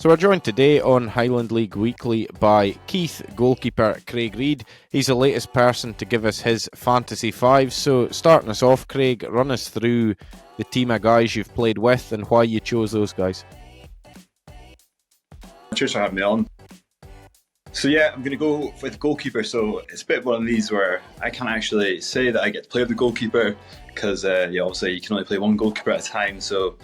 So we're joined today on Highland League Weekly by Keith, goalkeeper Craig Reid. He's the latest person to give us his Fantasy 5. So starting us off, Craig, run us through the team of guys you've played with and why you chose those guys. Cheers for having me on. So yeah, I'm going to go with goalkeeper. So it's a bit of one of these where I can't actually say that I get to play with the goalkeeper because obviously you can only play one goalkeeper at a time. So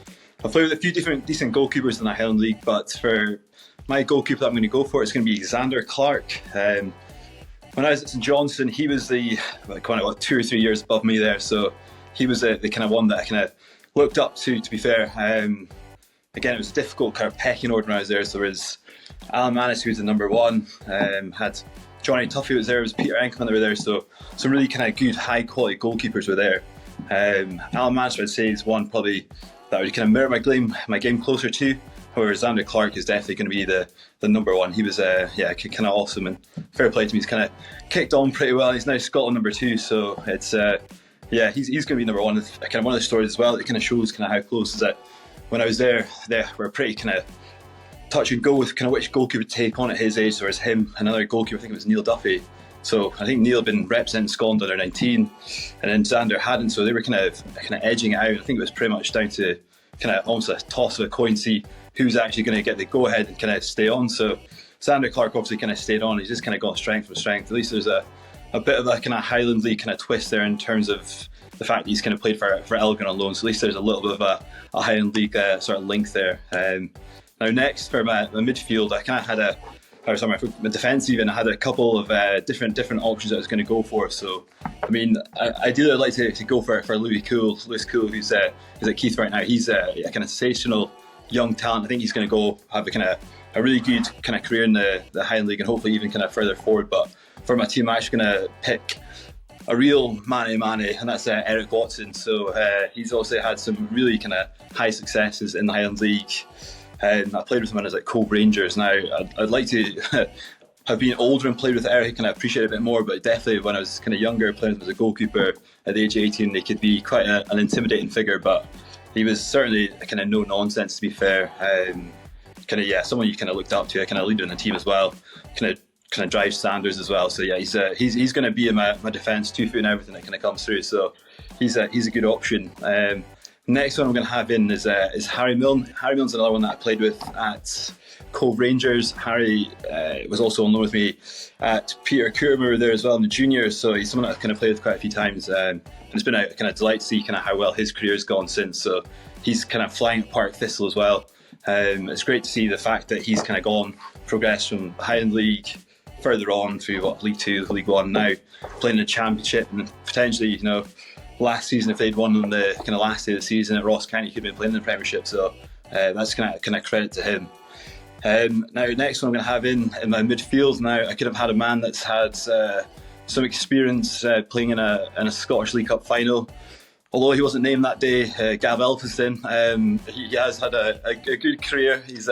I've played with a few different decent goalkeepers in the Highland League, but for my goalkeeper that I'm going to go for, it's going to be Xander Clark. When I was at St Johnstone, he was the kind of 2 or 3 years above me there, so he was the kind of one that I kind of looked up to be fair. Again, it was a difficult kind of pecking order when I was there. So there was Alan Manis, who was the number one, had Johnny Tuffy was there, there was Peter Enkelman that were there, so some really kind of good high quality goalkeepers were there. Alan Manis, I'd say, is one probably that would kind of mirror my game closer to. However, Xander Clark is definitely going to be the number one. He was kind of awesome, and fair play to me. He's kind of kicked on pretty well. He's now Scotland number 2, so it's he's going to be number one. Kind of one of the stories as well that kind of shows kind of how close is that. When I was there, they were pretty kind of touch and go with kind of which goalkeeper to take on at his age. There was him, another goalkeeper, I think it was Neil Duffy. So I think Neil had been representing Scotland under 19, and then Xander hadn't. So they were kind of edging it out. I think it was pretty much down to kind of almost a toss of a coin, see who's actually going to get the go ahead and kind of stay on. So Xander Clark obviously kind of stayed on. He's just kind of got strength with strength. At least there's a bit of a kind of Highland League kind of twist there in terms of the fact that he's kind of played for Elgin on loan. So at least there's a little bit of a Highland League sort of link there. Now next for my midfield, I kind of had my defence even, I had a couple of different options I was going to go for. So I mean, ideally I'd like to go for Lewis Cool, who's at Keith right now. He's a kind of sensational young talent. I think he's going to go have a really good kind of career in the Highland League and hopefully even kind of further forward. But for my team, I'm actually going to pick a real mane, and that's Eric Watson. So he's also had some really kind of high successes in the Highland League. I played with him when I was at Cove Rangers. Now I'd like to have been older and played with Eric and I appreciate it a bit more, but definitely when I was kind of younger, playing as a goalkeeper at the age of 18, they could be quite an intimidating figure, but he was certainly kind of no nonsense, to be fair. Someone you kind of looked up to, a kind of leader in the team as well, kind of drives standards as well. So yeah, he's going to be in my defence, 2 foot and everything that kind of comes through. So he's a good option. Next one I'm going to have in is Harry Milne. Harry Milne's another one that I played with at Cove Rangers. Harry was also on loan with me at Peter Courimer there as well in the juniors. So he's someone that I've kind of played with quite a few times. And it's been a kind of delight to see kind of how well his career's gone since. So he's kind of flying at Park Thistle as well. It's great to see the fact that he's kind of progressed from the Highland League further on through League 2, League 1, now playing in the Championship, and potentially, last season if they'd won on the kind of last day of the season at Ross County, he could have been playing in the Premiership. So that's kind of credit to him. Now next one I'm going to have in my midfield. Now I could have had a man that's had some experience playing in a Scottish League Cup final. Although he wasn't named that day, Gav Elphiston, he has had a good career. He's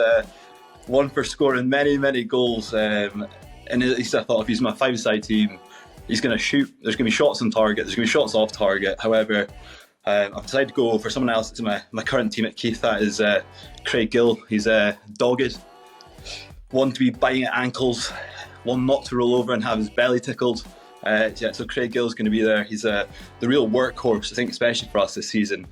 one for scoring many goals. And at least I thought if he's my 5-side team, he's going to shoot. There's going to be shots on target. There's going to be shots off target. However, I've decided to go for someone else. It's my current team at Keith. That is Craig Gill. He's dogged. One to be biting at ankles. One not to roll over and have his belly tickled. So Craig Gill's going to be there. He's the real workhorse, I think, especially for us this season.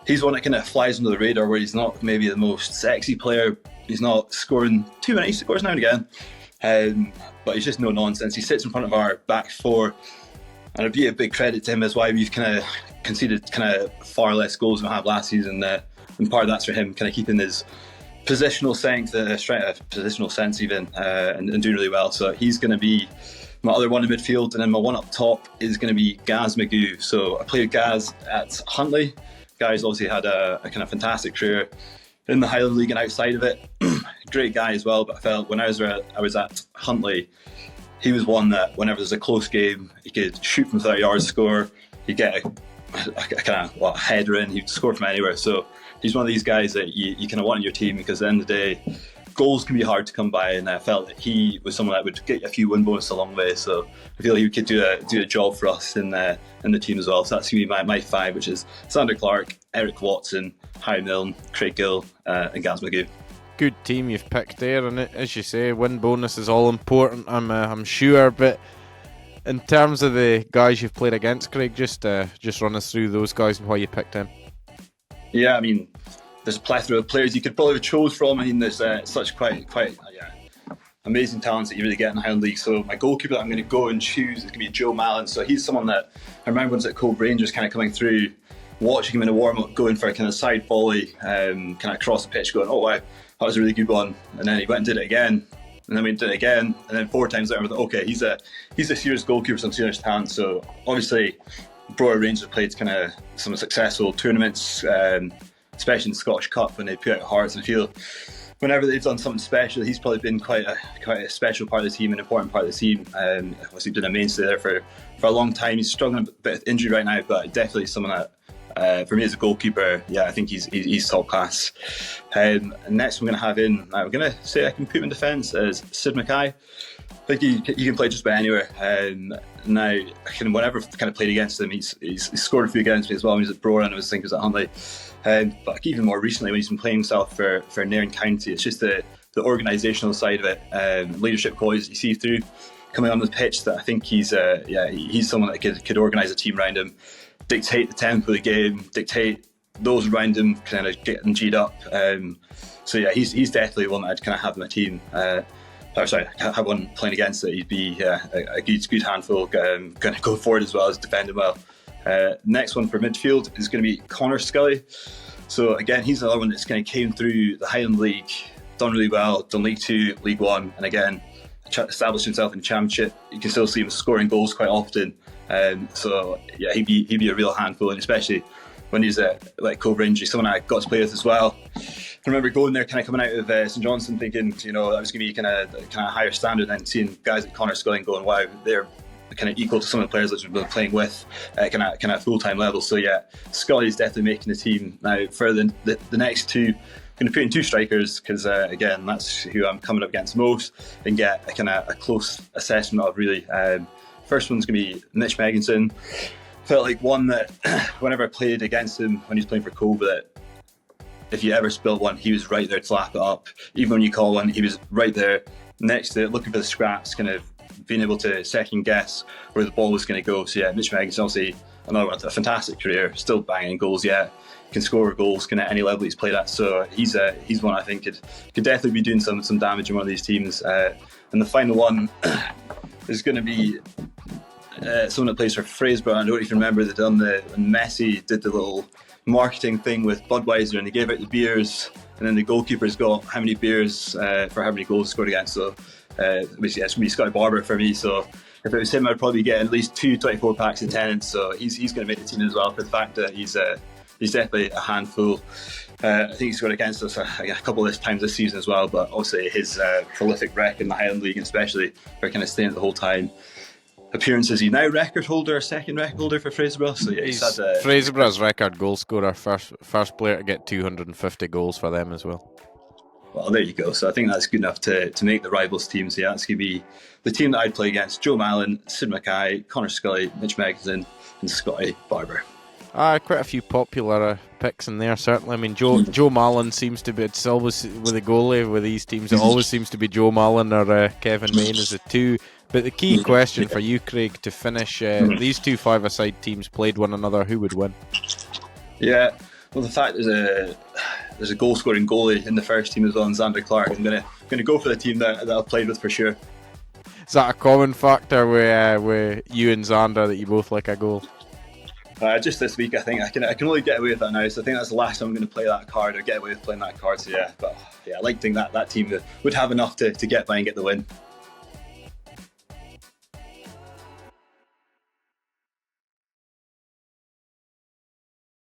He's one that kind of flies under the radar, where he's not maybe the most sexy player. He's not scoring too many. He scores now and again. But he's just no nonsense. He sits in front of our back four, and it'd be a big credit to him as why we've kind of conceded kind of far less goals than we had last season. And part of that's for him kind of keeping his positional strength, positional sense even, and doing really well. So he's going to be my other one in midfield, and then my one up top is going to be Gaz Magoo. So I played Gaz at Huntly. Guy's obviously had a kind of fantastic career in the Highland League and outside of it. Great guy as well, but I felt when I was at Huntly, he was one that whenever there's a close game, he could shoot from 30 yards, score. He'd get a kind of header in, he'd score from anywhere. So he's one of these guys that you kind of want in your team, because at the end of the day, goals can be hard to come by, and I felt that he was someone that would get a few win bonus along the way. So I feel he could do a job for us in the team as well. So that's going to be my 5, which is Xander Clark, Eric Watson, Harry Milne, Craig Gill, and Gaz Magoo. good team you've picked there, and as you say, win bonus is all important. I'm sure, but in terms of the guys you've played against, Craig, just run us through those guys and why you picked them. Yeah, I mean, there's a plethora of players you could probably have chose from. I mean, there's such quite amazing talents that you really get in the Highland League. So my goalkeeper that I'm going to go and choose is going to be Joe Mallon. So he's someone that I remember when I was at Cove Rangers, kind of coming through, watching him in a warm-up, going for a kind of side volley, kind of across the pitch, going, oh wow, that was a really good one. And then he went and did it again. And then we did it again, and then 4 times later, I was like, okay, he's a serious goalkeeper, some serious talent. So obviously, Brora Rangers played kind of some successful tournaments, especially in the Scottish Cup when they put out Hearts. And I feel whenever they've done something special, he's probably been quite a special part of the team, an important part of the team. Obviously, been a mainstay there for a long time. He's struggling a bit with injury right now, but definitely someone that. For me as a goalkeeper, yeah, I think he's top class. Next, I'm going to have in. I'm going to say I can put him in defence as Sid Mackay. I think he can play just about anywhere. Now, whenever I've kind of played against him, he's scored a few against me as well. When he was at Brora and I was thinking he was at Huntley. But even more recently, when he's been playing himself for Nairn County, it's just the organisational side of it, leadership qualities you see through coming on the pitch. That I think he's someone that could organise a team around him. Dictate the tempo of the game, dictate those around him, kind of get them G'd up. So yeah, he's definitely one that I'd kind of have in my team. Have one playing against it. He'd be a good handful, going to go forward as well as defending well. Next one for midfield is going to be Connor Scully. So again, he's another one that's kind of came through the Highland League, done really well, done League 2, League 1, and again, established himself in the Championship. You can still see him scoring goals quite often. So yeah, he'd be a real handful, and especially when he's at Cove Rangers, someone I got to play with as well. I remember going there, kind of coming out of St Johnstone, thinking, that was going to be kind of higher standard, and seeing guys like Connor Scully going, wow, they're kind of equal to some of the players that we've been playing with, kind of full time level. So yeah, Scully is definitely making the team. Now for the next two, going to put in 2 strikers because again, that's who I'm coming up against most, and get a close assessment of really. First one's going to be Mitch Megginson. Felt like one that whenever I played against him when he was playing for Cove, that if you ever spilled one, he was right there to lap it up. Even when you call one, he was right there next to it, looking for the scraps, kind of being able to second guess where the ball was going to go. So yeah, Mitch Megginson, obviously another one, a fantastic career, still banging goals yet. Can score goals kind of any level he's played at. So he's one I think could definitely be doing some damage in one of these teams. And the final one is going to be someone that plays for Fraserburgh. I don't know if you remember that when Messi did the little marketing thing with Budweiser, and they gave out the beers, and then the goalkeeper's got how many beers for how many goals scored against. So it's going to be Scotty Barber for me. So if it was him, I'd probably get at least 2 24 packs attendance. So he's going to make the team as well, for the fact that he's definitely a handful. I think he's scored against us a couple of times this season as well, but obviously his prolific record in the Highland League, especially for kind of staying the whole time. Appearances, he's now second record holder for Fraserburgh. So yeah, he's had Fraserburgh's record goal scorer, first player to get 250 goals for them as well. Well, there you go. So I think that's good enough to make the rivals teams. So yeah, that's going to be the team that I'd play against: Joe Mallon, Sid Mackay, Connor Scully, Mitch Megginson, and Scotty Barber. Quite a few popular picks in there, certainly. I mean, Joe Mallon seems to be, it's always with a goalie with these teams, it always seems to be Joe Mallon or Kevin Main as the 2. But the key question for you, Craig, to finish, these 2 5-a-side teams played one another, who would win? Yeah, well, the fact there's a goal-scoring goalie in the first team as well, and Xander Clark, I'm gonna go for the team that I've played with for sure. Is that a common factor with you and Xander, that you both like a goal? Just this week, I think I can only get away with that now. So I think that's the last time I'm going to play that card, or get away with playing that card. So yeah, but yeah, I like to think that team would have enough to get by and get the win.